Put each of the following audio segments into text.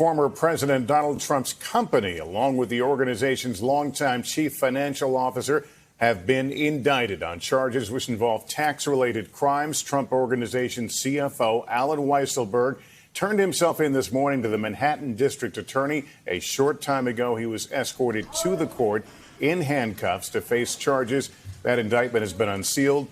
Former President Donald Trump's company, along with the organization's longtime chief financial officer, have been indicted on charges which involve tax-related crimes. Trump Organization CFO Allen Weisselberg turned himself in this morning to the Manhattan District Attorney. A short time ago, he was escorted to the court in handcuffs to face charges. That indictment has been unsealed.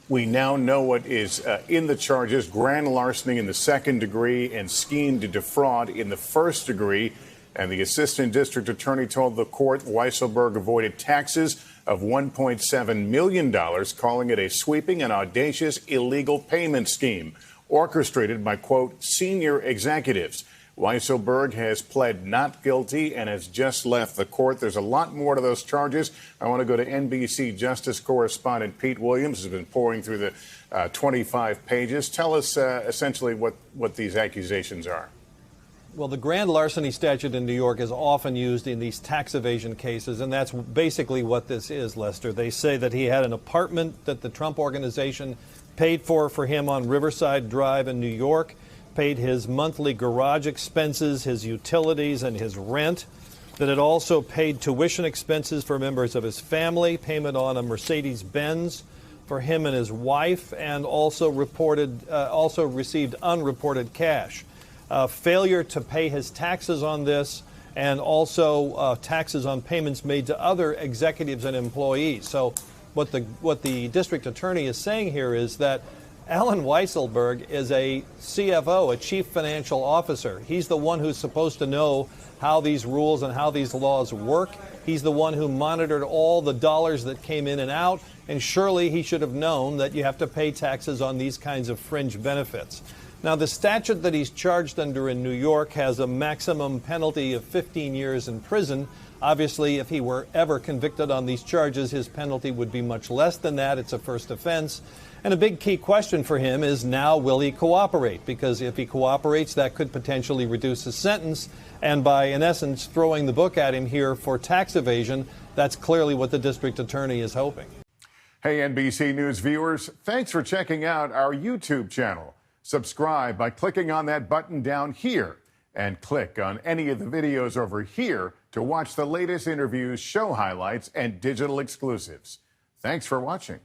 We now know what is in the charges: grand larceny in the second degree and scheme to defraud in the first degree. And the assistant district attorney told the court Weisselberg avoided taxes of $1.7 million, calling it a sweeping and audacious illegal payment scheme orchestrated by, quote, senior executives. Weisselberg has pled not guilty and has just left the court. There's a lot more to those charges. I want to go to NBC Justice correspondent Pete Williams, who's been pouring through the 25 pages. Tell us essentially what these accusations are. Well, the grand larceny statute in New York is often used in these tax evasion cases, and that's basically what this is, Lester. They say that he had an apartment that the Trump Organization paid for him on Riverside Drive in New York, paid his monthly garage expenses, his utilities, and his rent, that it also paid tuition expenses for members of his family, payment on a Mercedes-Benz for him and his wife, and also received unreported cash. Failure to pay his taxes on this, and also taxes on payments made to other executives and employees. So what the district attorney is saying here is that Allen Weisselberg is a CFO, a chief financial officer. He's the one who's supposed to know how these rules and how these laws work. He's the one who monitored all the dollars that came in and out, and surely he should have known that you have to pay taxes on these kinds of fringe benefits. Now, the statute that he's charged under in New York has a maximum penalty of 15 years in prison. Obviously, if he were ever convicted on these charges, his penalty would be much less than that. It's a first offense. And a big key question for him is now, will he cooperate? Because if he cooperates, that could potentially reduce his sentence. And by, in essence, throwing the book at him here for tax evasion, that's clearly what the district attorney is hoping. Hey, NBC News viewers, thanks for checking out our YouTube channel. Subscribe by clicking on that button down here and click on any of the videos over here to watch the latest interviews, show highlights, and digital exclusives. Thanks for watching.